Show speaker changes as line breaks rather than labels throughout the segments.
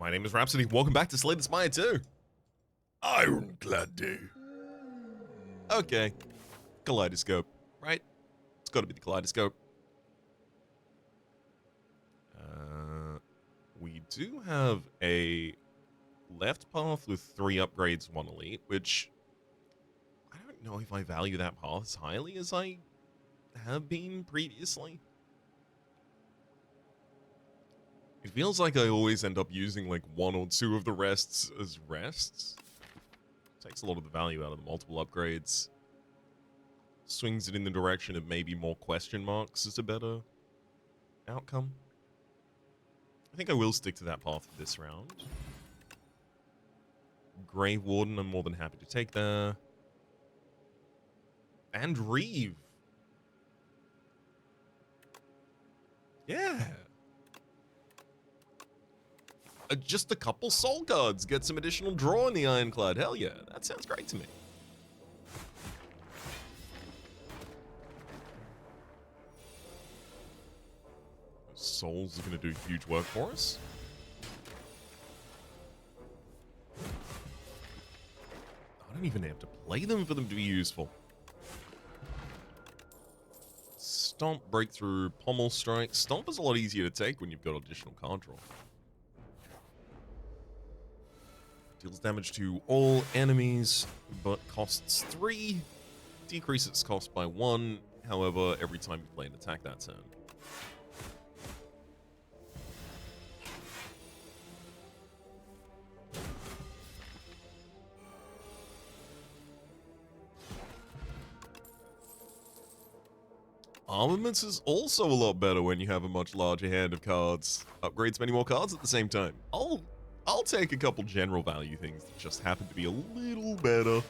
My name is Rhapsody. Welcome back to Slay the Spire 2.
Ironclad Day.
Okay. Kaleidoscope, right? It's got to be the kaleidoscope. We do have a left path with 3 upgrades, 1 elite, which I don't know if I value that path as highly as I have been previously. It feels like I always end up using like 1 or 2 of the rests as rests. Takes a lot of the value out of the multiple upgrades. Swings it in the direction of maybe more question marks as a better outcome. I think I will stick to that path for this round. Grave Warden, I'm more than happy to take there. And Reeve. Yeah. Just a couple soul cards. Get some additional draw in the Ironclad. Hell yeah. That sounds great to me. Souls are going to do huge work for us. I don't even have to play them for them to be useful. Stomp, Breakthrough, Pommel Strike. Stomp is a lot easier to take when you've got additional card draw. Deals damage to all enemies, but costs 3. Decreases its cost by 1, however, every time you play an attack that turn. Armaments is also a lot better when you have a much larger hand of cards. Upgrades many more cards at the same time. I'll take a couple general value things that just happen to be a little better.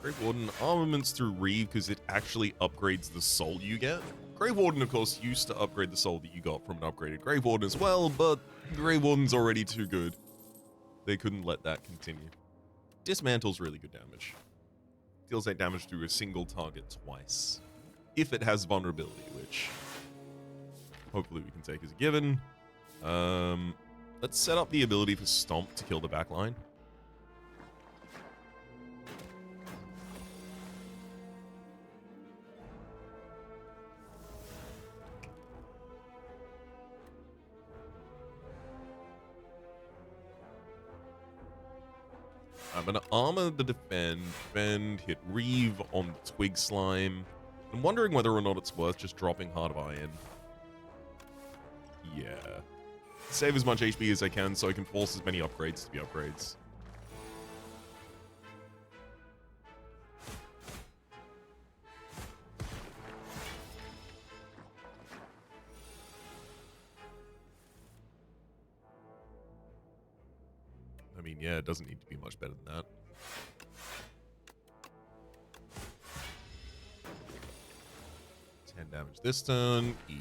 Grave Warden, armaments through Reeve because it actually upgrades the soul you get. Grave Warden, of course, used to upgrade the soul that you got from an upgraded Grave Warden as well, but Grave Warden's already too good. They couldn't let that continue. Dismantle's really good damage. Deals 8 damage to a single target twice. If it has vulnerability, which hopefully we can take as a given. Let's set up the ability for Stomp to kill the backline. I'm going to armor the defend, hit Reeve on the Twig Slime. I'm wondering whether or not it's worth just dropping Heart of Iron. Yeah. Save as much HP as I can so I can force as many upgrades to be upgrades. I mean, yeah, it doesn't need to be much better than that. Damage this turn, easy.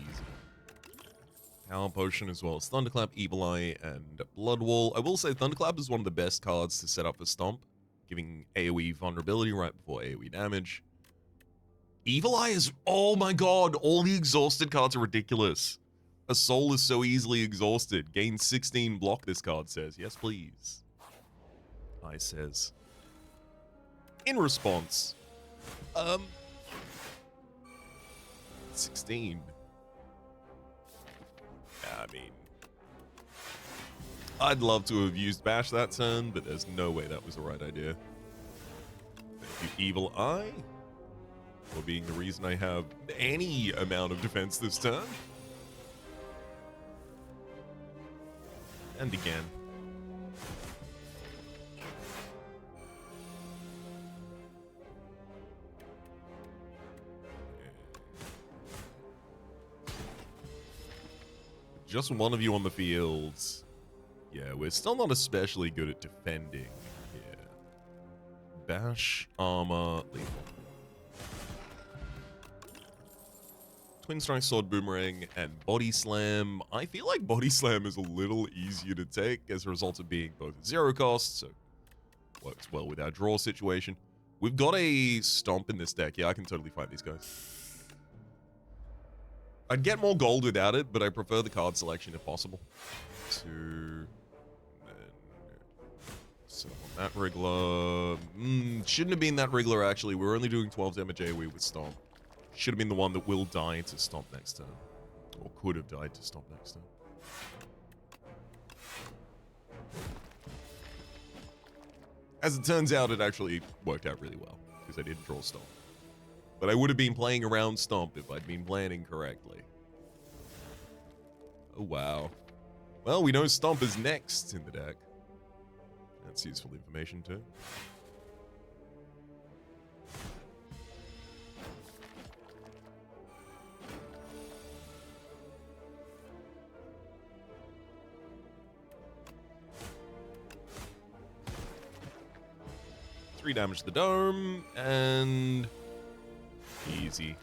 Power Potion as well as Thunderclap, Evil Eye, and Blood Wall. I will say Thunderclap is one of the best cards to set up for Stomp, giving AoE vulnerability right before AoE damage. Evil Eye is, oh my god, all the exhausted cards are ridiculous. A soul is so easily exhausted. Gain 16 block, this card says. Yes, please. I says. In response, 16. I mean, I'd love to have used Bash that turn, but there's no way that was the right idea. Thank you, Evil Eye, for being the reason I have any amount of defense this turn. And again. Just one of you on the field. Yeah, we're still not especially good at defending here. Bash, armor, lethal. Twin Strike, Sword, Boomerang, and Body Slam. I feel like Body Slam is a little easier to take as a result of being both 0 cost, so works well with our draw situation. We've got a Stomp in this deck. Yeah, I can totally fight these guys. I'd get more gold without it, but I prefer the card selection if possible. So on that Wriggler. Shouldn't have been that Wriggler, actually. We're only doing 12 damage AoE with Stomp. Should have been the one that will die to Stomp next turn. Or could have died to Stomp next turn. As it turns out, it actually worked out really well, because I didn't draw Stomp. But I would have been playing around Stomp if I'd been planning correctly. Oh, wow. Well, we know Stomp is next in the deck. That's useful information, too. Three damage to the dome, and easy.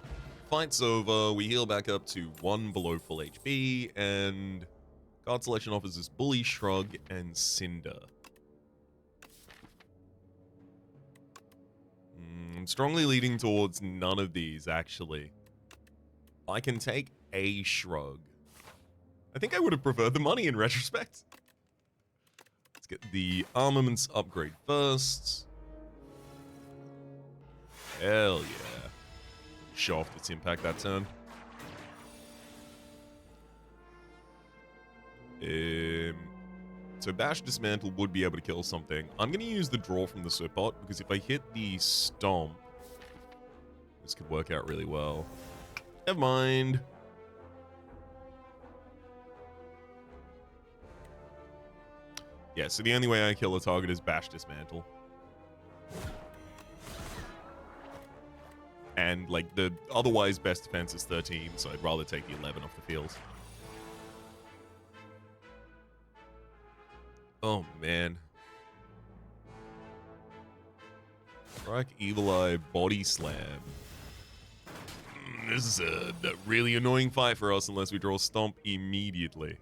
Fight's over, we heal back up to 1 below full HP, and card selection offers us Bully, Shrug, and Cinder. I'm strongly leaning towards none of these, actually. I can take a Shrug. I think I would have preferred the money in retrospect. Let's get the armaments upgrade first. Hell yeah. Show off its impact that turn. So Bash Dismantle would be able to kill something. I'm going to use the draw from the Sipot, because if I hit the Stomp, this could work out really well. Never mind. Yeah, so the only way I kill a target is Bash Dismantle. And, like, the otherwise best defense is 13, so I'd rather take the 11 off the field. Oh, man. Strike, Evil Eye, Body Slam. This is a really annoying fight for us unless we draw Stomp immediately.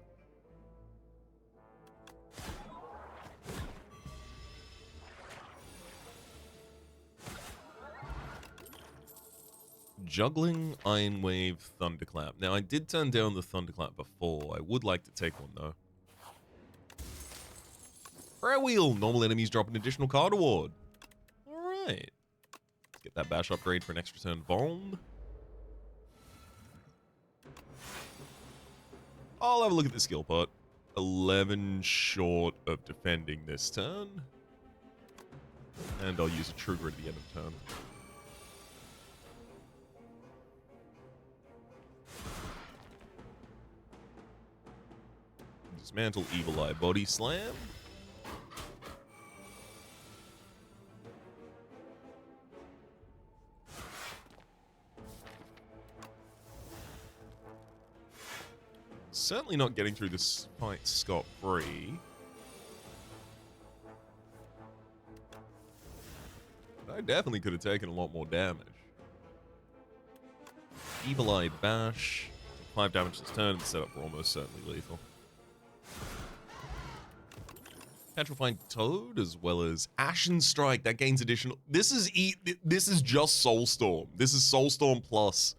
Juggling, Iron Wave, Thunderclap. Now, I did turn down the Thunderclap before. I would like to take one, though. Prayer Wheel. Normal enemies drop an additional card award. Alright. Let's get that Bash upgrade for an extra turn Vuln. I'll have a look at the skill pot. 11 short of defending this turn. And I'll use a trigger at the end of the turn. Dismantle, Evil Eye, Body Slam. Certainly not getting through this fight scot-free. I definitely could have taken a lot more damage. Evil Eye Bash. 5 damage this turn and set up for almost certainly lethal. Petrified Toad, as well as Ashen Strike. That gains additional... This is just Soulstorm. This is Soulstorm Plus.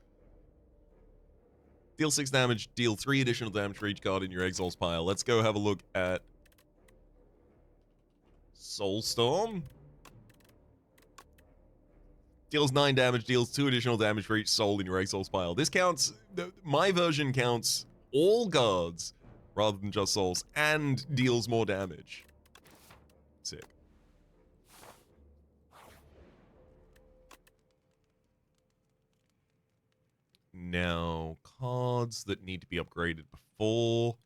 Deal 6 damage, deal 3 additional damage for each card in your Exile's pile. Let's go have a look at Soulstorm. Deals 9 damage, deals 2 additional damage for each soul in your Exile's pile. This counts, my version counts all cards rather than just souls, and deals more damage. Sick. Now, cards that need to be upgraded before.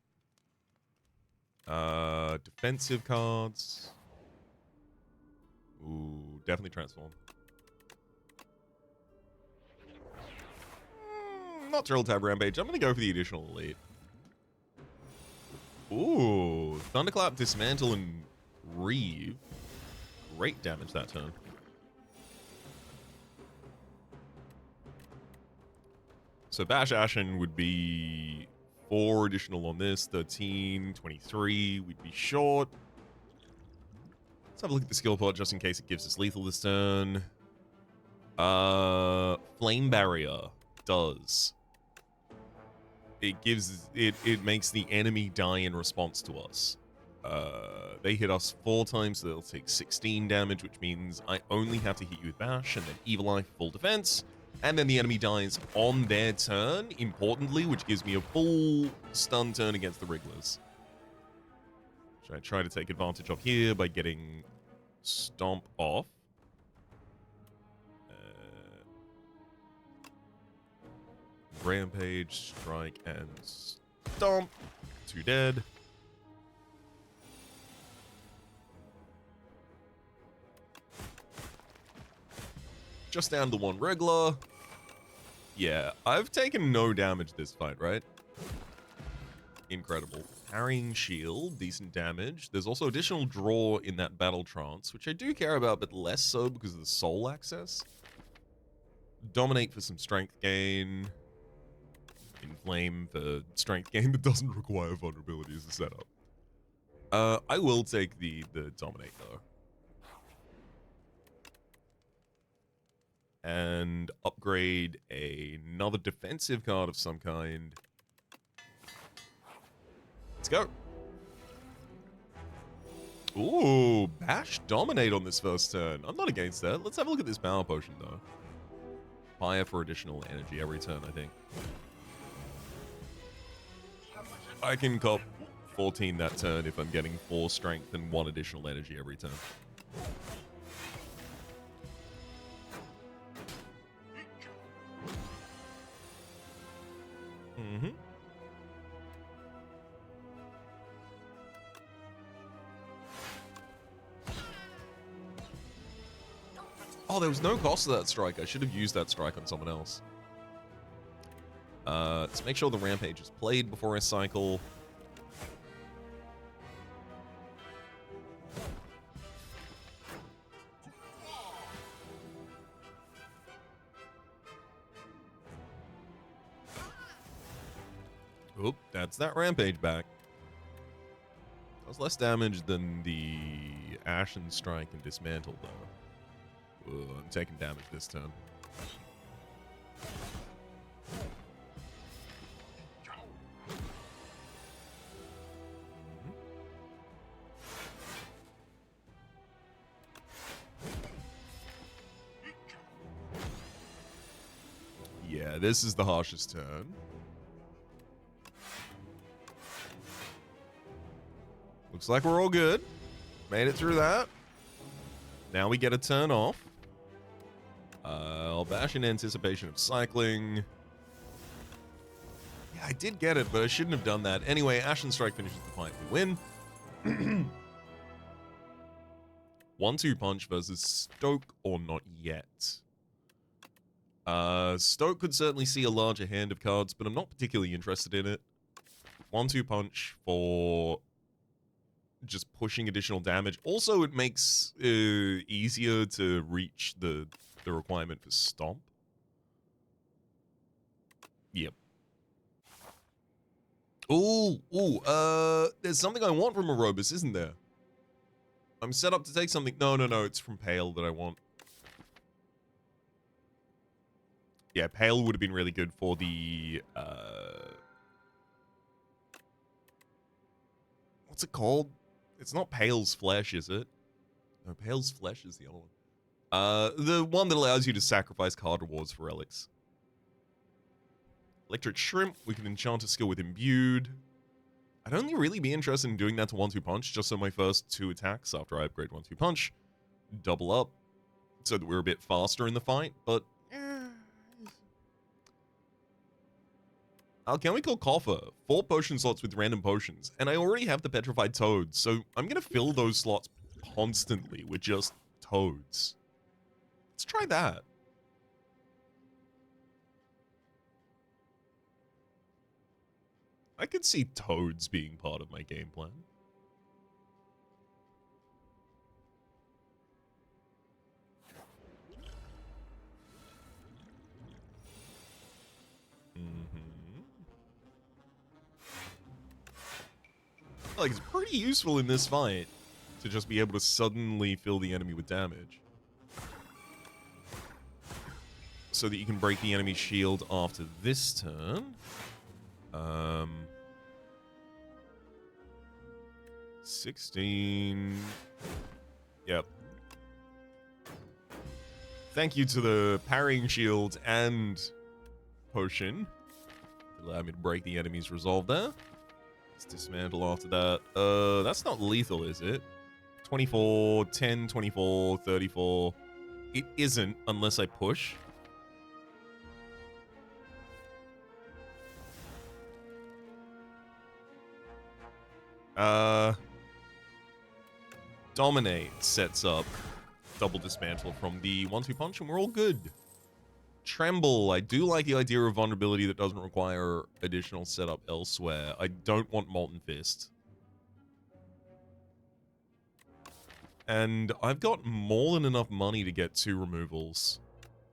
Defensive cards. Ooh, definitely transform. Not thrilled to have Rampage. I'm going to go for the additional elite. Ooh, Thunderclap, Dismantle, and Reeve. Great damage that turn. So Bash Ashen would be 4 additional on this, 13, 23. We'd be short. Let's have a look at the skill pot just in case it gives us lethal this turn. Flame Barrier does. It makes the enemy die in response to us. They hit us 4 times, so they'll take 16 damage, which means I only have to hit you with Bash, and then Evil Eye full defense, and then the enemy dies on their turn, importantly, which gives me a full stun turn against the Wrigglers. Which I try to take advantage of here by getting Stomp off. Rampage, Strike, and Stomp. 2 dead. Just down to 1 regular. Yeah, I've taken no damage this fight, right? Incredible. Parrying shield, decent damage. There's also additional draw in that battle trance, which I do care about, but less so because of the soul access. Dominate for some strength gain. Inflame for strength gain that doesn't require vulnerability as a setup. I will take the Dominate, though. And upgrade another defensive card of some kind. Let's go. Ooh, Bash Dominate on this first turn. I'm not against that. Let's have a look at this power potion, though. Fire for additional energy every turn, I think. I can cop 14 that turn if I'm getting 4 strength and 1 additional energy every turn. Mm-hmm. Oh, there was no cost to that strike. I should have used that strike on someone else. Let's make sure the Rampage is played before I cycle. Oop, that's that Rampage back. Does less damage than the Ashen Strike and Dismantle, though. Ooh, I'm taking damage this turn. Yeah, this is the harshest turn. Looks like we're all good. Made it through that. Now we get a turn off. I'll bash in anticipation of cycling. Yeah, I did get it, but I shouldn't have done that. Anyway, Ashen Strike finishes the fight. We win. 1-2 punch versus Stoke or not yet. Stoke could certainly see a larger hand of cards, but I'm not particularly interested in it. 1-2 punch for just pushing additional damage. Also, it makes easier to reach the requirement for Stomp. Yep. There's something I want from Aerobus, isn't there? I'm set up to take something. No, it's from Pale that I want. Yeah, Pale would have been really good for the, what's it called? It's not Pale's Flesh, is it? No, Pale's Flesh is the other one. The one that allows you to sacrifice card rewards for relics. Electric Shrimp, we can enchant a skill with Imbued. I'd only really be interested in doing that to 1-2 punch, just so my first 2 attacks after I upgrade 1-2 punch double up, so that we're a bit faster in the fight, but... Alchemical Coffer, 4 potion slots with random potions, and I already have the Petrified Toads, so I'm gonna fill those slots constantly with just toads. Let's try that. I could see toads being part of my game plan. Like, it's pretty useful in this fight to just be able to suddenly fill the enemy with damage. so that you can break the enemy shield after this turn. 16. Yep. Thank you to the parrying shield and potion. Allow me to break the enemy's resolve there. Let's dismantle after that. That's not lethal, is it? 24, 10, 24, 34. It isn't unless I push. Dominate sets up double dismantle from the 1-2 punch, and we're all good. Tremble. I do like the idea of vulnerability that doesn't require additional setup elsewhere. I don't want Molten Fist. And I've got more than enough money to get 2 removals.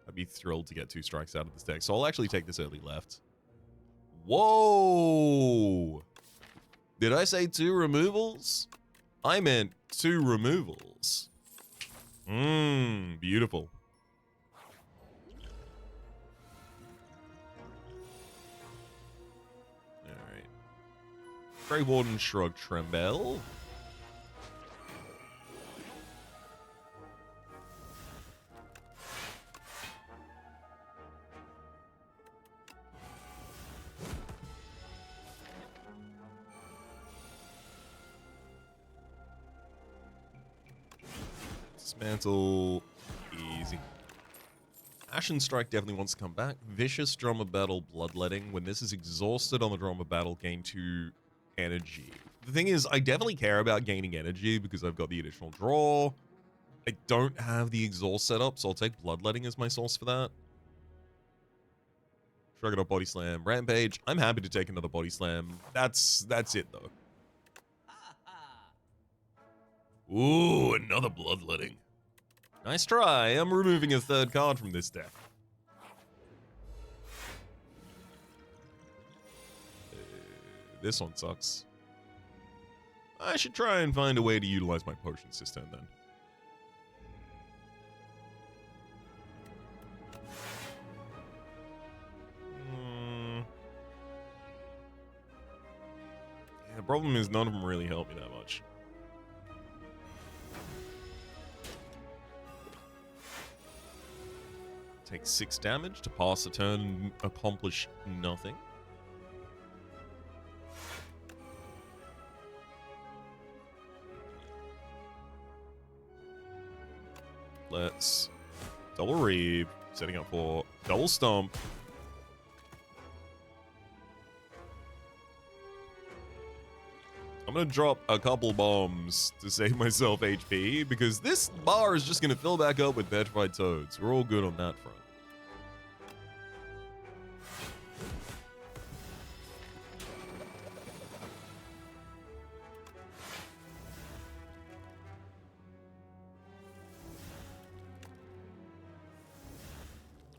I'd be thrilled to get 2 strikes out of this deck, so I'll actually take this early left. Whoa! Did I say 2 removals? I meant 2 removals. Beautiful. Alright. Grey Warden Shrug Tremble. Dismantle. Easy. Ashen Strike definitely wants to come back. Vicious Drummer Battle Bloodletting. When this is exhausted on the Drummer Battle, gain 2 energy. The thing is, I definitely care about gaining energy because I've got the additional draw. I don't have the exhaust set up, so I'll take Bloodletting as my source for that. Shrug it up, Body Slam, Rampage. I'm happy to take another Body Slam. That's it, though.
Ooh, another bloodletting.
Nice try. I'm removing a 3rd card from this deck. This one sucks. I should try and find a way to utilize my potion system then. Yeah, the problem is none of them really help me that much. Take 6 damage to pass the turn and accomplish nothing. Let's double reave, setting up for double stomp. I'm gonna drop a couple bombs to save myself HP because this bar is just gonna fill back up with petrified toads. We're all good on that front.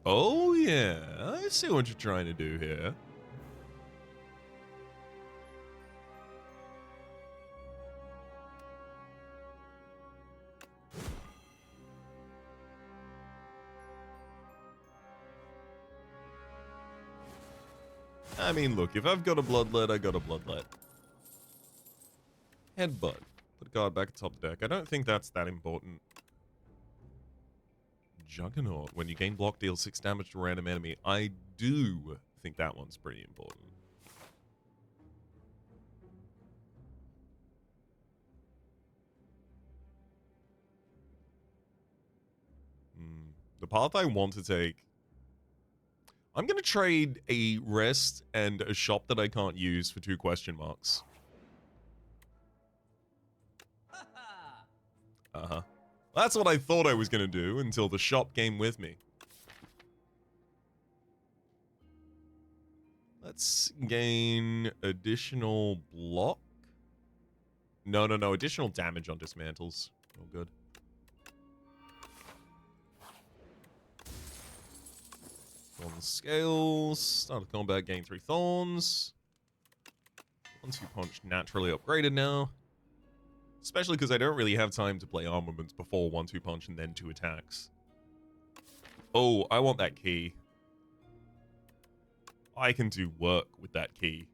Oh yeah, I see what you're trying to do here. I mean, look, if I've got a Bloodlet, I got a Bloodlet. Headbutt. Put a card back atop the deck. I don't think that's that important. Juggernaut. When you gain block, deal 6 damage to a random enemy. I do think that one's pretty important. The path I want to take... I'm going to trade a rest and a shop that I can't use for 2 question marks. Uh-huh. That's what I thought I was going to do until the shop came with me. Let's gain additional block. No. Additional damage on dismantles. Oh, good. On the scales. Start of combat, gain 3 thorns. 1-2 punch naturally upgraded now. Especially because I don't really have time to play armaments before 1-2 punch and then 2 attacks. Oh, I want that key. I can do work with that key.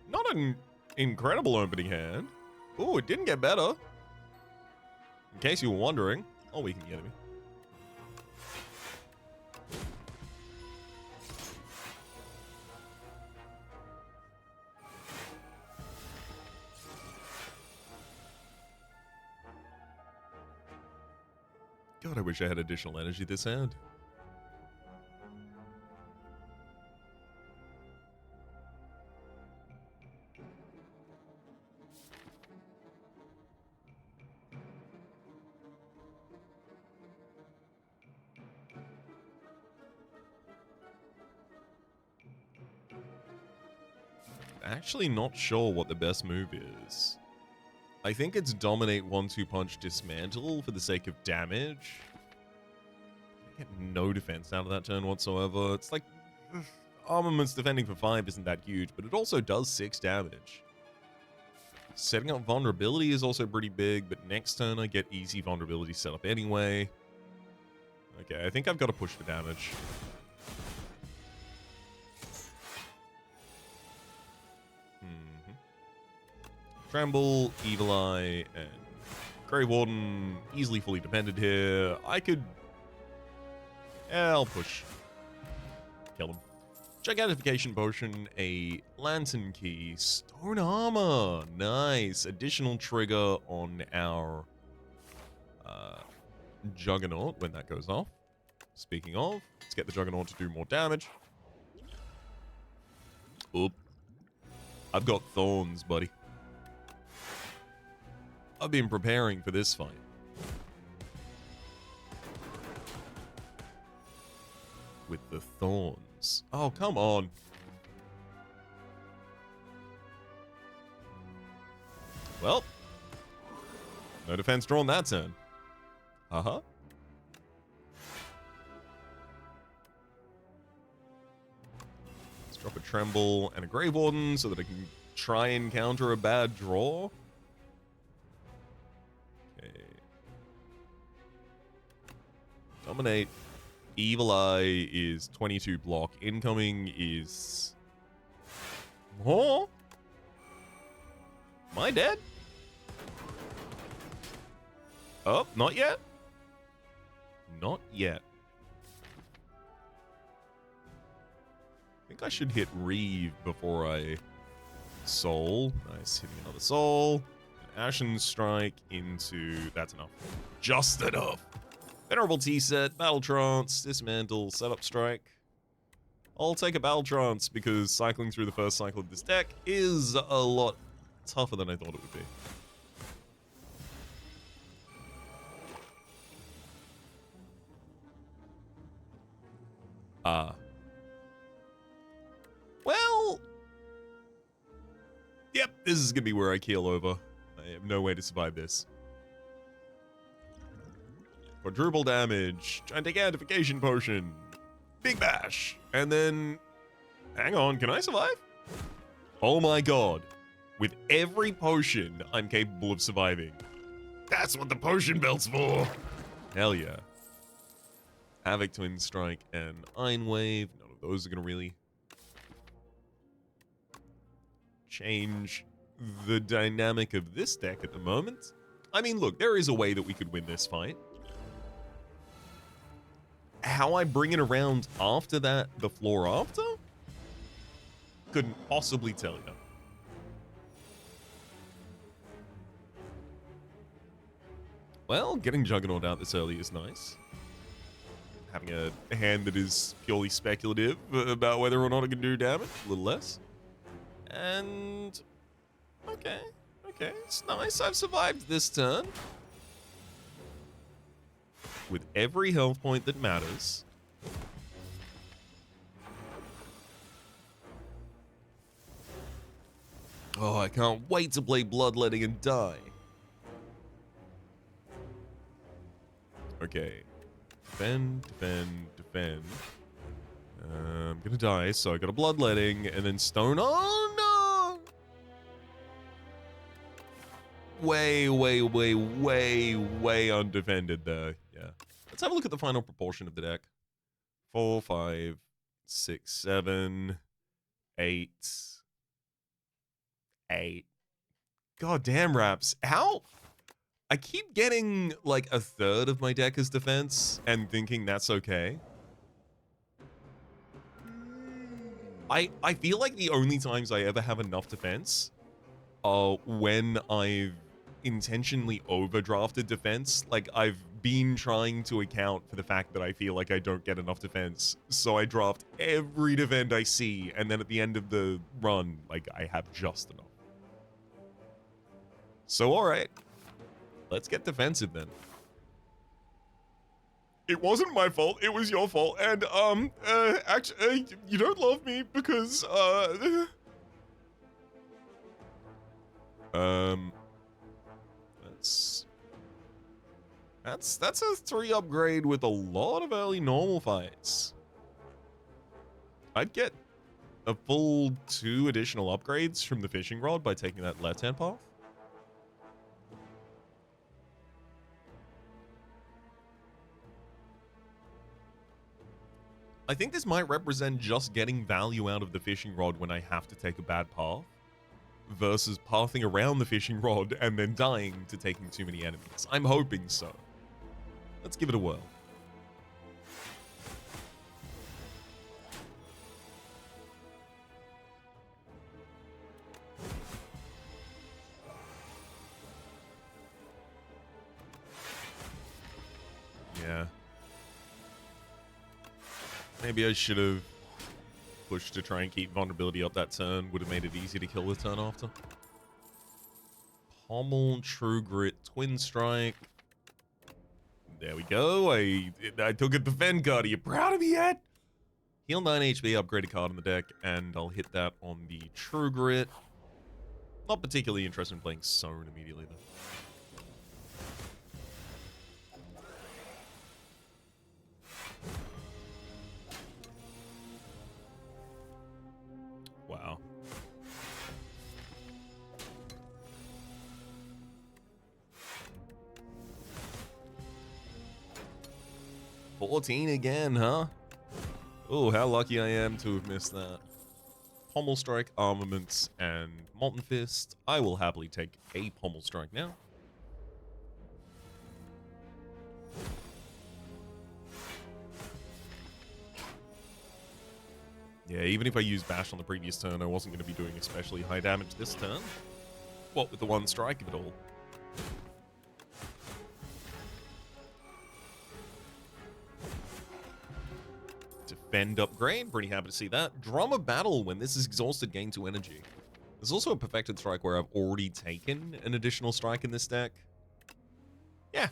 Not an incredible opening hand. Oh, it didn't get better. In case you were wondering. Oh, we can get me. God, I wish I had additional energy this hand. Actually not sure what the best move is. I think it's Dominate 1-2 Punch Dismantle for the sake of damage. I get no defense out of that turn whatsoever. It's like, Armaments defending for 5 isn't that huge, but it also does 6 damage. Setting up Vulnerability is also pretty big, but next turn I get easy Vulnerability set up anyway. Okay, I think I've got to push for damage. Tremble, Evil Eye, and Grey Warden easily fully depended here. I could... Yeah, I'll push. Kill him. Gigantification Potion, a Lantern Key, Stone Armor. Nice. Additional trigger on our Juggernaut when that goes off. Speaking of, let's get the Juggernaut to do more damage. Oop. I've got thorns, buddy. I've been preparing for this fight. With the thorns. Oh, come on. Well. No defense drawn that turn. Uh-huh. Let's drop a Tremble and a Grave Warden so that I can try and counter a bad draw. Dominate. Evil Eye is 22 block. Incoming is... Oh? Am I dead? Oh, not yet? Not yet. I think I should hit Reeve before I... Soul. Nice, hitting another Soul. An Ashen Strike into... That's enough. Just enough. Venerable T-Set, Battle Trance, Dismantle, Setup Strike. I'll take a Battle Trance because cycling through the first cycle of this deck is a lot tougher than I thought it would be. Well... Yep, this is gonna be where I keel over. I have no way to survive this. Quadruple damage, Gigantification Potion, Big Bash, and then... Hang on, can I survive? Oh my god. With every potion, I'm capable of surviving.
That's what the potion belt's for.
Hell yeah. Havoc, Twin Strike, and Iron Wave. None of those are going to really change the dynamic of this deck at the moment. I mean, look, there is a way that we could win this fight. How I bring it around after that, the floor after? Couldn't possibly tell you. Well, getting Juggernaut out this early is nice. Having a hand that is purely speculative about whether or not it can do damage, a little less. And... Okay, it's nice. I've survived this turn. With every health point that matters. Oh, I can't wait to play Bloodletting and die. Okay. Defend. I'm gonna die, so I got a Bloodletting, and then Stone... Oh, no! way, way, way, way, way undefended there. Yeah. Let's have a look at the final proportion of the deck. 4, 5, 6, 7, 8. 8. God damn, Raps. How? I keep getting like a third of my deck as defense and thinking that's okay. I feel like the only times I ever have enough defense are when I've intentionally overdrafted defense. Like, I've been trying to account for the fact that I feel like I don't get enough defense, so I draft every defend I see, and then at the end of the run, like, I have just enough. So, alright. Let's get defensive then. It wasn't my fault, it was your fault, and, actually, you don't love me because, That's a 3 upgrade with a lot of early normal fights. I'd get a full 2 additional upgrades from the fishing rod by taking that left-hand path. I think this might represent just getting value out of the fishing rod when I have to take a bad path, versus pathing around the fishing rod and then dying to taking too many enemies. I'm hoping so. Let's give it a whirl. Yeah. Maybe I should have pushed to try and keep vulnerability up that turn. Would have made it easy to kill the turn after. Pommel, True Grit, Twin Strike. There we go. I took a defend card. Are you proud of me yet? Heal 9 HP, upgrade a card on the deck, and I'll hit that on the True Grit. Not particularly interested in playing Sown immediately, though. Wow. $14 again, huh? Oh, how lucky I am to have missed that. Pommel Strike, Armaments, and Molten Fist. I will happily take a Pommel Strike now. Yeah, even if I used Bash on the previous turn, I wasn't going to be doing especially high damage this turn. What with the one strike of it all? Defend upgrade, pretty happy to see that. Drum of Battle, when this is exhausted, gain 2 energy. There's also a Perfected Strike where I've already taken an additional strike in this deck. Yeah.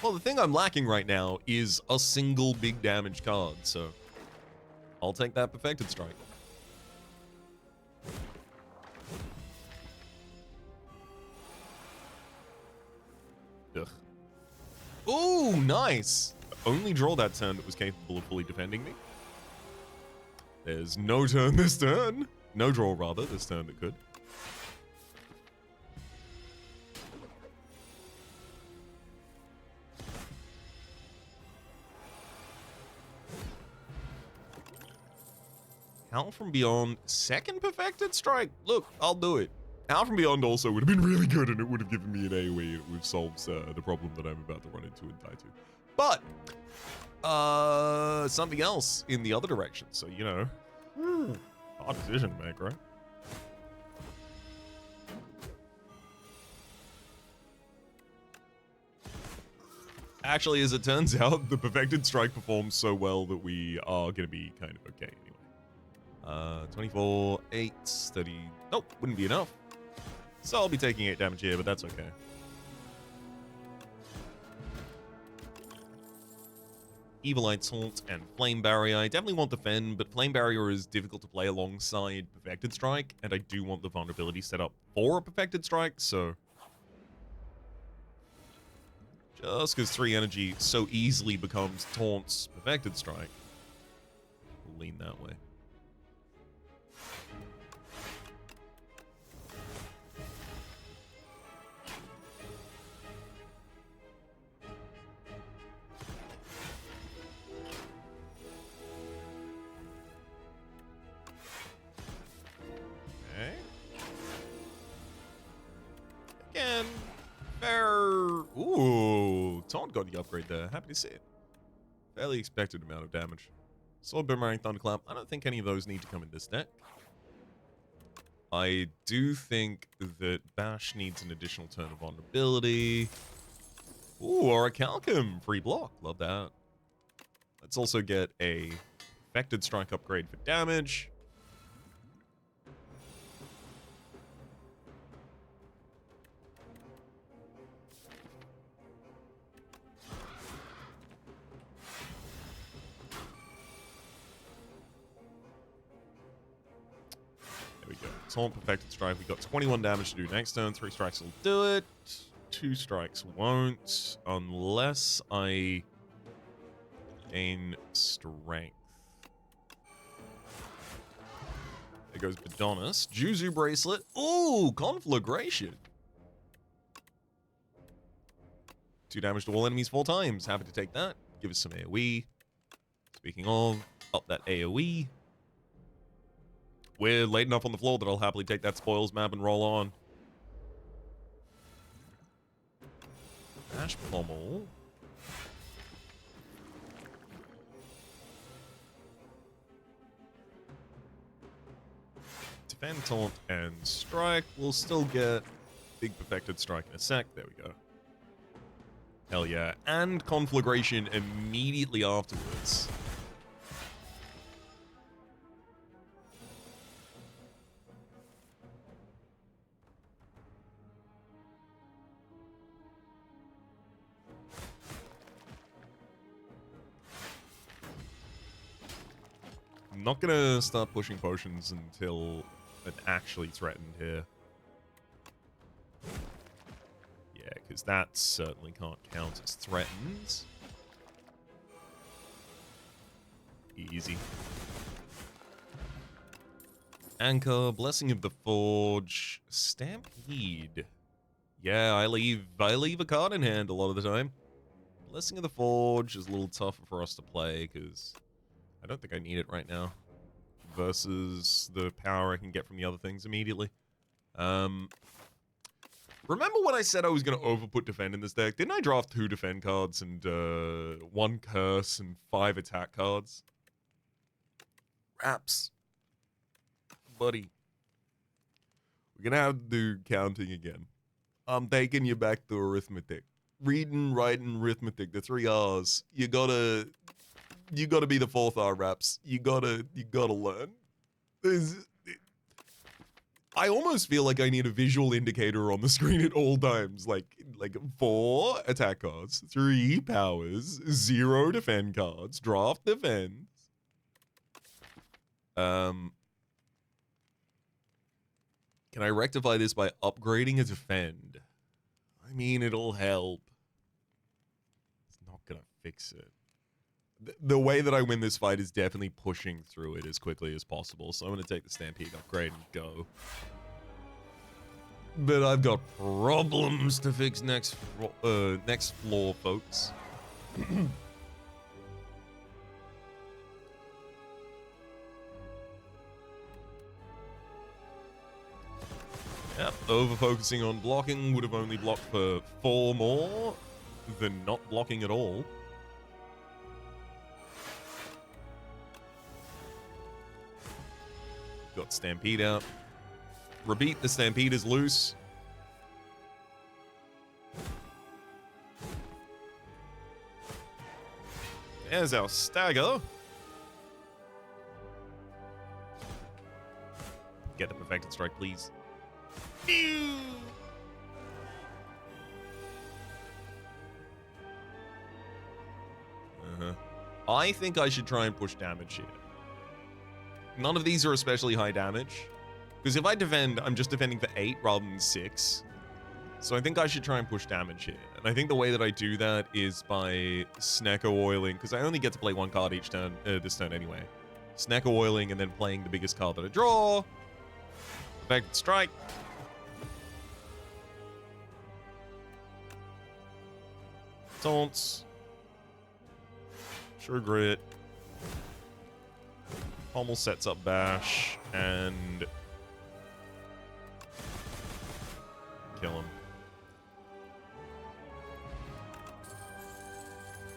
Well, the thing I'm lacking right now is a single big damage card, so I'll take that Perfected Strike. Ugh. Ooh, nice! Only draw that turn that was capable of fully defending me. There's no turn this turn. No draw, rather, this turn that could. Howl from Beyond, second Perfected Strike. Look, I'll do it. Howl from Beyond also would have been really good, and it would have given me an AoE. It would have solved the problem that I'm about to run into and die to. But, something else in the other direction. So, you know, hard decision to make, right? Actually, as it turns out, the Perfected Strike performs so well that we are going to be kind of okay anyway. 24, 8, 30. Nope, wouldn't be enough. So I'll be taking 8 damage here, but that's okay. Evil Eye Taunt and Flame Barrier. I definitely want Defend, but Flame Barrier is difficult to play alongside Perfected Strike, and I do want the vulnerability set up for a Perfected Strike, so just because 3 energy so easily becomes Taunt's Perfected Strike, we'll lean that way. Sword got the upgrade there. Happy to see it. Fairly expected amount of damage. Sword, Boomerang, Thunderclap. I don't think any of those need to come in this deck. I do think that Bash needs an additional turn of vulnerability. Ooh, or a Calcum. Free block. Love that. Let's also get a Affected Strike upgrade for damage. There we go. Taunt, Perfected Strike. We got 21 damage to do next turn. 3 strikes will do it. 2 strikes won't. Unless I gain strength. There goes Badonis. Juzu Bracelet. Ooh, Conflagration. 2 damage to all enemies 4 times. Happy to take that. Give us some AoE. Speaking of, up that AoE. We're late enough on the floor that I'll happily take that spoils map and roll on. Ash Pommel. Defend, Taunt, and Strike. We'll still get big Perfected Strike in a sec. There we go. Hell yeah. And Conflagration immediately afterwards. I'm not gonna start pushing potions until I'm actually threatened here. Yeah, because that certainly can't count as threatened. Easy. Anchor, Blessing of the Forge, Stampede. Yeah, I leave a card in hand a lot of the time. Blessing of the Forge is a little tougher for us to play because I don't think I need it right now. Versus the power I can get from the other things immediately. Remember when I said I was going to overput defend in this deck? Didn't I draft 2 defend cards and 1 curse and 5 attack cards? Raps. Buddy. We're going to have to do counting again. I'm taking you back to arithmetic. Reading, writing, arithmetic, the 3 R's. You gotta be the 4th R, Raps. You gotta learn. I almost feel like I need a visual indicator on the screen at all times. Like 4 attack cards, 3 powers, 0 defend cards, draft defense. Can I rectify this by upgrading a defend? I mean, it'll help. It's not gonna fix it. The way that I win this fight is definitely pushing through it as quickly as possible, so I'm going to take the Stampede upgrade and go. But I've got problems to fix next floor, folks. Yep, over-focusing on blocking would have only blocked for 4 more than not blocking at all. Got Stampede out. Repeat, the Stampede is loose. There's our Stagger. Get the Perfected Strike, please. I think I should try and push damage here. None of these are especially high damage. Because if I defend, I'm just defending for 8 rather than 6. So I think I should try and push damage here. And I think the way that I do that is by Snecko Oiling, because I only get to play 1 card each turn, this turn anyway. Snecko Oiling and then playing the biggest card that I draw. Perfected Strike. Taunts. Sure Grit. Pommel sets up Bash, and kill him.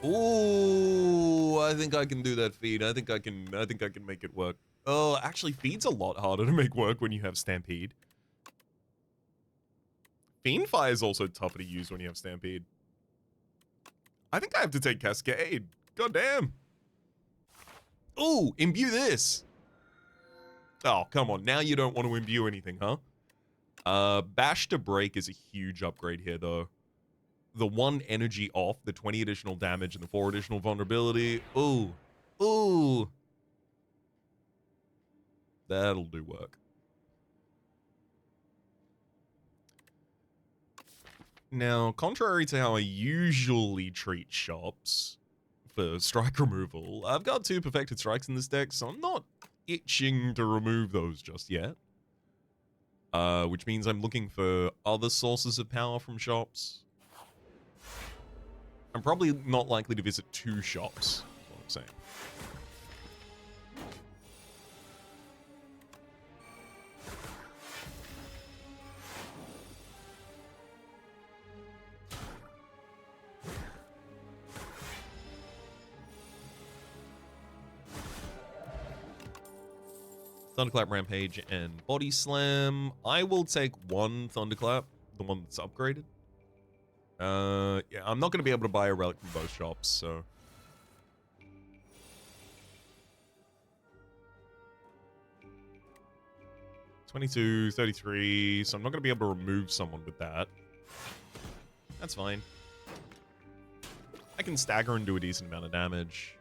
Ooh, I think I can do that feed. I think I can make it work. Oh, actually, feed's a lot harder to make work when you have Stampede. Fiendfire is also tougher to use when you have Stampede. I think I have to take Cascade. God damn. Ooh, imbue this. Oh, come on. Now you don't want to imbue anything, huh? Bash to Break is a huge upgrade here, though. The 1 energy off, the 20 additional damage, and the 4 additional vulnerability. Ooh. Ooh. That'll do work. Now, contrary to how I usually treat shops for strike removal, I've got 2 perfected strikes in this deck, so I'm not itching to remove those just yet. Which means I'm looking for other sources of power from shops. I'm probably not likely to visit 2 shops, is what I'm saying. Thunderclap, Rampage, and Body Slam. I will take 1 Thunderclap, the one that's upgraded. Yeah, I'm not going to be able to buy a relic from both shops, so... $22, $33, so I'm not going to be able to remove someone with that. That's fine. I can stagger and do a decent amount of damage.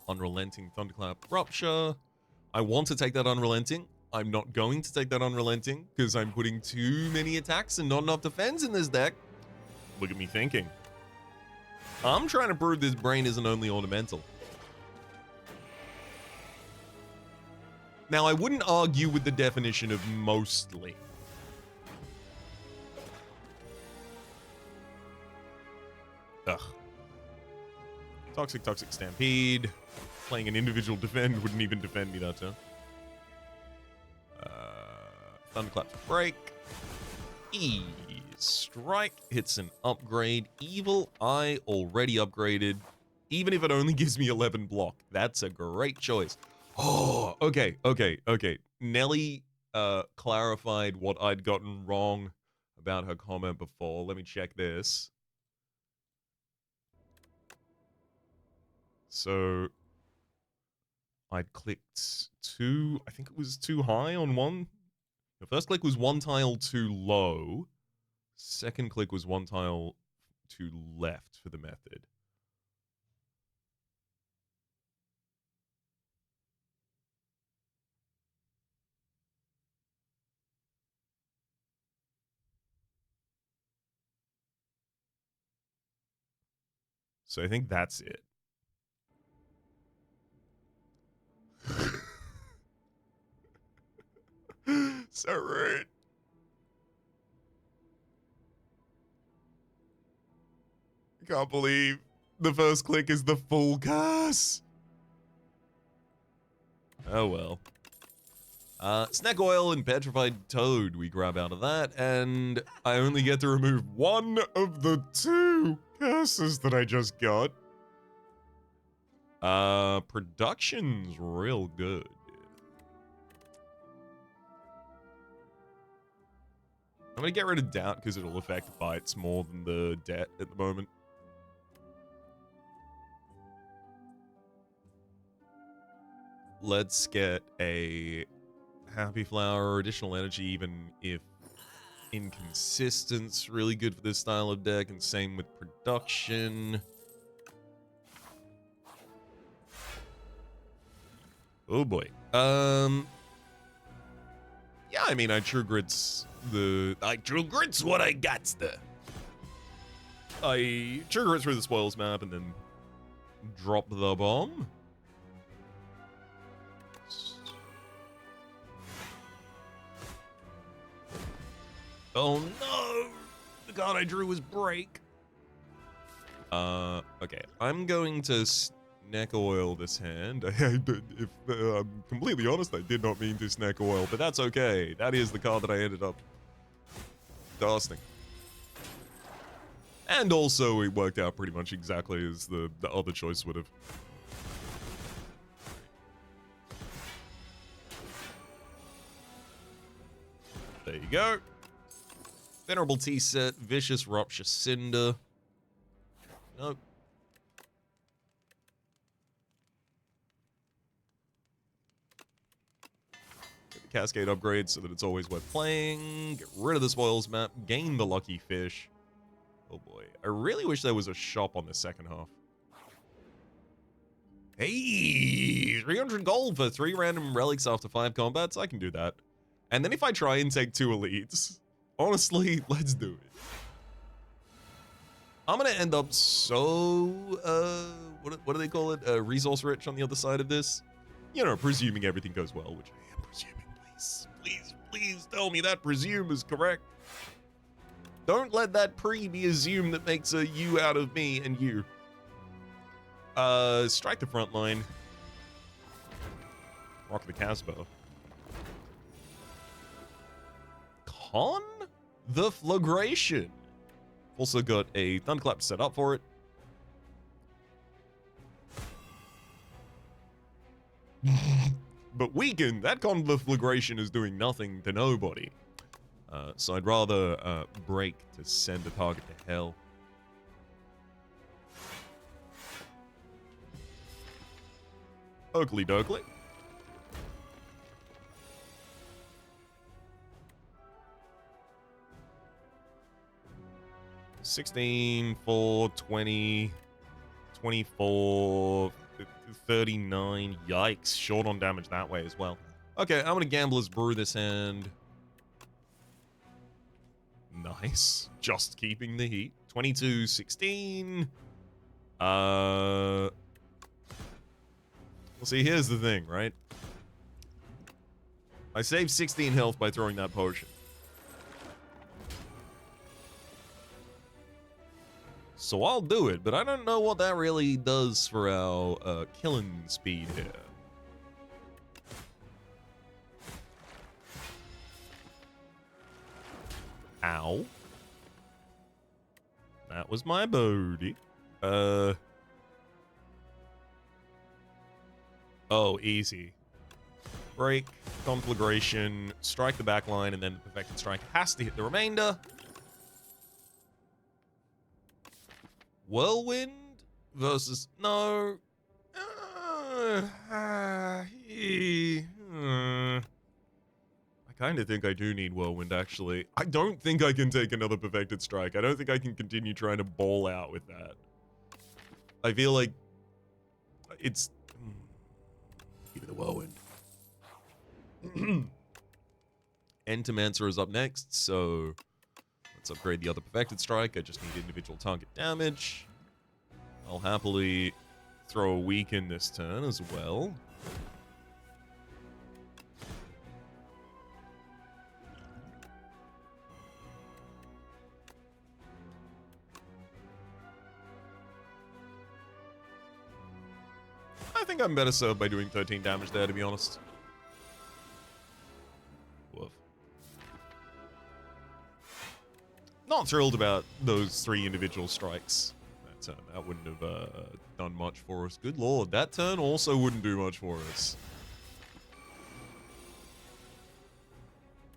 Unrelenting, Thunderclap, Rupture. I want to take that Unrelenting. I'm not going to take that Unrelenting because I'm putting too many attacks and not enough defense in this deck. Look at me thinking. I'm trying to prove this brain isn't only ornamental. Now, I wouldn't argue with the definition of mostly. Ugh. Toxic Stampede. Playing an individual defend wouldn't even defend me that turn. Thunderclap to Break. Strike hits an upgrade. Evil Eye already upgraded. Even if it only gives me 11 block. That's a great choice. Oh, okay. Nelly clarified what I'd gotten wrong about her comment before. Let me check this. So I'd clicked I think it was too high on one. The first click was 1 tile too low. Second click was 1 tile too left for the method. So I think that's it. So rude. I can't believe the first click is the full curse. Oh well. Snack Oil and Petrified Toad we grab out of that, and I only get to remove 1 of the 2 curses that I just got. Production's real good. I'm gonna get rid of Doubt because it'll affect bites more than the debt at the moment. Let's get a Happy Flower, additional energy, even if inconsistence, really good for this style of deck, and same with production. Oh boy. Yeah, I mean, True Grit's what I got there. I True Grit through the spoils map and then drop the bomb. Oh no! The card I drew was Break. Okay, I'm going to neck oil this hand. If I'm completely honest, I did not mean to neck oil, but that's okay. That is the card that I ended up casting. And also, it worked out pretty much exactly as the other choice would have. There you go. Venerable Tea-Set, Vicious Rupture Cinder. Nope. Get the Cascade upgrade so that it's always worth playing. Get rid of the spoils map. Gain the Lucky Fish. Oh boy. I really wish there was a shop on the second half. Hey! 300 gold for 3 random relics after 5 combats. I can do that. And then if I try and take 2 elites, honestly, let's do it. I'm gonna end up so, what do they call it? Resource rich on the other side of this? You know, presuming everything goes well, which I am presuming. Please tell me that presume is correct. Don't let that pre be assumed that makes a you out of me and you. Strike the front line. Rock the Casbah. Con the Flagration. Also got a Thunderclap set up for it. But weakened, that Conflagration is doing nothing to nobody. So I'd rather break to send a target to hell. Oakley dokley. $16, 4, 20, 24, 39. Yikes. Short on damage that way as well. Okay, I'm going to Gambler's Brew this hand. Nice. Just keeping the heat. 22, 16. Well, see, here's the thing, right? I saved 16 health by throwing that potion. So I'll do it, but I don't know what that really does for our killing speed here. Ow. That was my booty. Oh, easy. Break, Conflagration, strike the back line, and then the Perfected Strike has to hit the remainder. Whirlwind versus... No. I kind of think I do need Whirlwind, actually. I don't think I can take another Perfected Strike. I don't think I can continue trying to ball out with that. I feel like it's... Give me the Whirlwind. Entomancer is up next, so let's upgrade the other Perfected Strike. I just need individual target damage. I'll happily throw a weaken this turn as well. I think I'm better served by doing 13 damage there, to be honest. Woof. Not thrilled about those 3 individual strikes that turn. That wouldn't have done much for us. Good lord, that turn also wouldn't do much for us.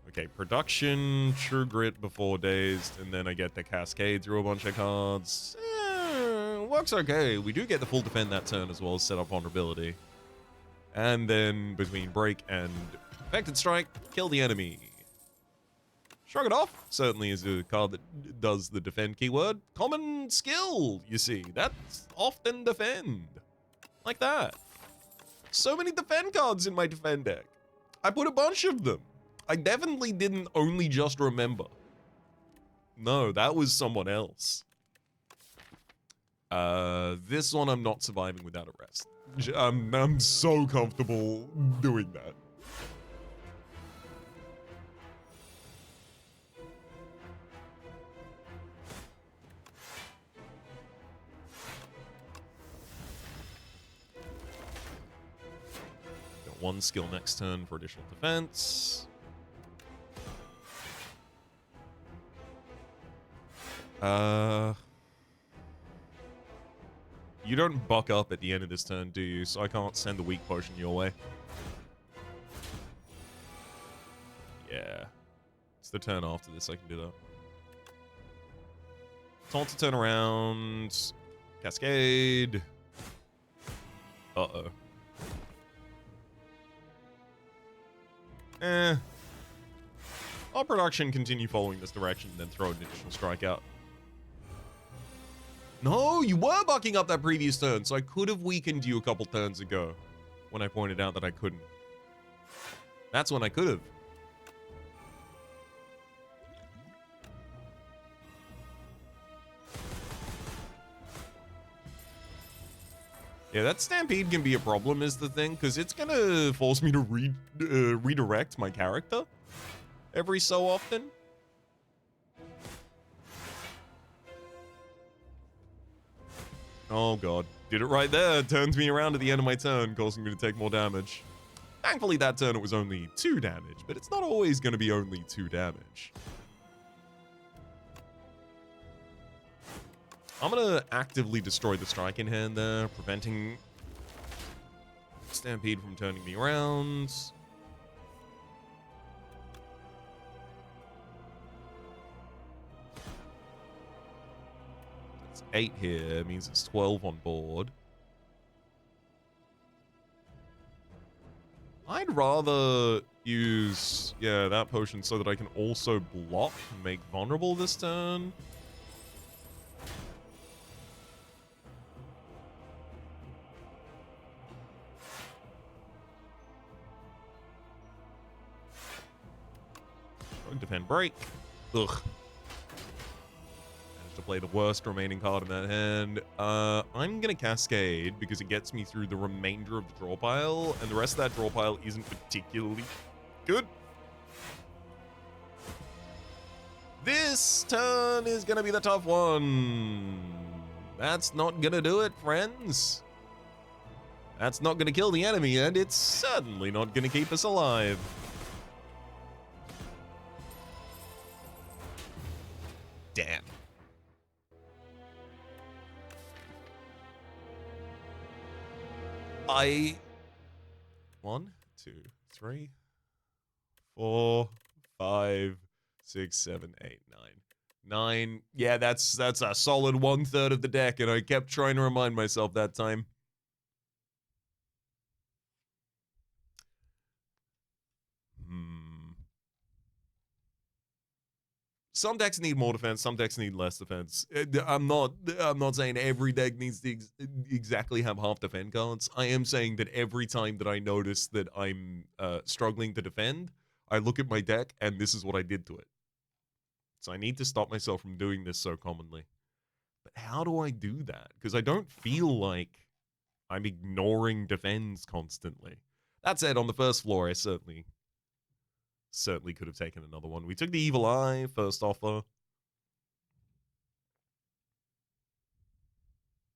Okay, production, True Grit before Dazed, and then I get the Cascade through a bunch of cards. Works okay. We do get the full defend that turn as well as set up vulnerability. And then between Break and Perfected Strike, kill the enemy. Shrug it off. Certainly is a card that does the defend keyword. Common skill, you see. That's often defend. Like that. So many defend cards in my defend deck. I put a bunch of them. I definitely didn't only just remember. No, that was someone else. This one I'm not surviving without a rest. I'm so comfortable doing that. 1 skill next turn for additional defense. You don't buck up at the end of this turn, do you? So I can't send the weak potion your way. Yeah. It's the turn after this I can do that. Taunt to turn around. Cascade. Uh-oh. I'll production continue following this direction and then throw an additional strike out. No, you were bucking up that previous turn, so I could have weakened you a couple turns ago when I pointed out that I couldn't. That's when I could have. Yeah, that Stampede can be a problem is the thing, because it's going to force me to redirect my character every so often. Oh god, did it right there. Turns me around at the end of my turn, causing me to take more damage. Thankfully that turn it was only 2 damage, but it's not always going to be only 2 damage. I'm going to actively destroy the strike in hand there, preventing Stampede from turning me around. It's 8 here, means it's 12 on board. I'd rather use, yeah, that potion so that I can also block and make vulnerable this turn. Defend break. Ugh. Managed to play the worst remaining card in that hand. I'm gonna Cascade because it gets me through the remainder of the draw pile, and the rest of that draw pile isn't particularly good. This turn is gonna be the tough one. That's not gonna do it, friends. That's not gonna kill the enemy, and it's certainly not gonna keep us alive. Damn. One, two, three, 4, 5, 6, 7, 8, 9. 9. Yeah, that's a solid 1/3 of the deck, and I kept trying to remind myself that time. Some decks need more defense, some decks need less defense. I'm not saying every deck needs to exactly have half defend cards. I am saying that every time that I notice that I'm struggling to defend, I look at my deck and this is what I did to it. So I need to stop myself from doing this so commonly. But how do I do that? Because I don't feel like I'm ignoring defends constantly. That said, on the first floor, I certainly could have taken another one. We took the Evil Eye, first offer.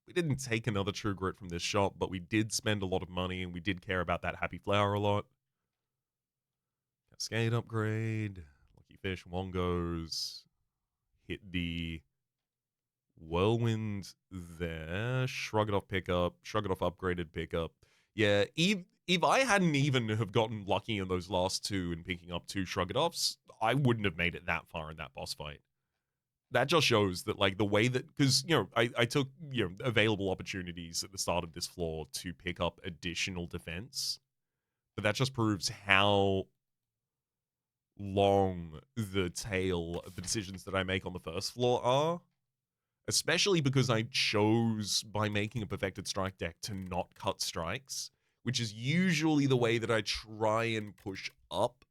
We didn't take another True Grit from this shop, but we did spend a lot of money, and we did care about that Happy Flower a lot. Cascade upgrade, Lucky Fish, Wongos, hit the Whirlwind there, Shrug It Off pickup, Shrug It Off upgraded pickup. Yeah, if I hadn't even have gotten lucky in those last 2 and picking up 2 Shrug It Offs, I wouldn't have made it that far in that boss fight. That just shows that, like, the way that, because, you know, I took, you know, available opportunities at the start of this floor to pick up additional defense, but that just proves how long the tail of the decisions that I make on the first floor are, especially because I chose, by making a Perfected Strike deck, to not cut strikes, which is usually the way that I try and push up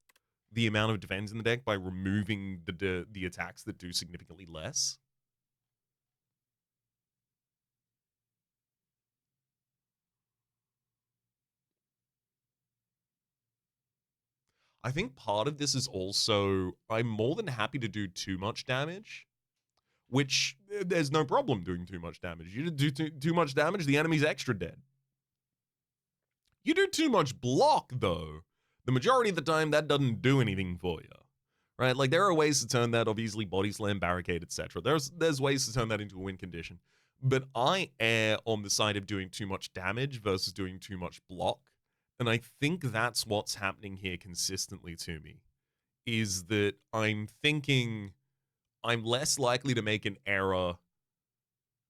the amount of defense in the deck by removing the attacks that do significantly less. I think part of this is also, I'm more than happy to do too much damage, which there's no problem doing too much damage. You do too much damage, the enemy's extra dead. You do too much block, though. The majority of the time, that doesn't do anything for you. Right? Like, there are ways to turn that, obviously, body slam, barricade, etc. There's ways to turn that into a win condition. But I err on the side of doing too much damage versus doing too much block. And I think that's what's happening here consistently to me. Is that I'm thinking I'm less likely to make an error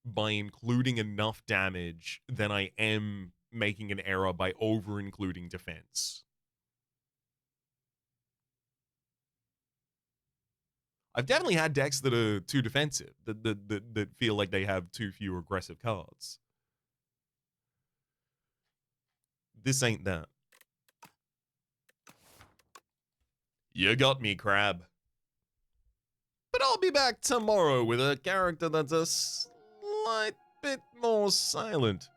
by including enough damage than I am making an error by over-including defense. I've definitely had decks that are too defensive, that feel like they have too few aggressive cards. This ain't that. You got me, Crab. But I'll be back tomorrow with a character that's a slight bit more silent.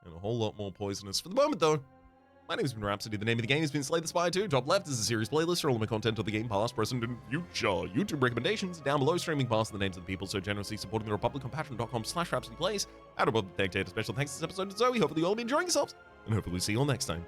And a whole lot more poisonous. For the moment, though, my name has been Rhapsody. The name of the game has been Slay the Spire 2. Top left is a series playlist for all of my content of the game, past, present, and future. YouTube recommendations. Down below, streaming past the names of the people so generously supporting the Republic on patreon.com/RhapsodyPlays. Out above the tech data. Special thanks to this episode to Zoe. Hopefully you all be enjoying yourselves. And hopefully see you all next time.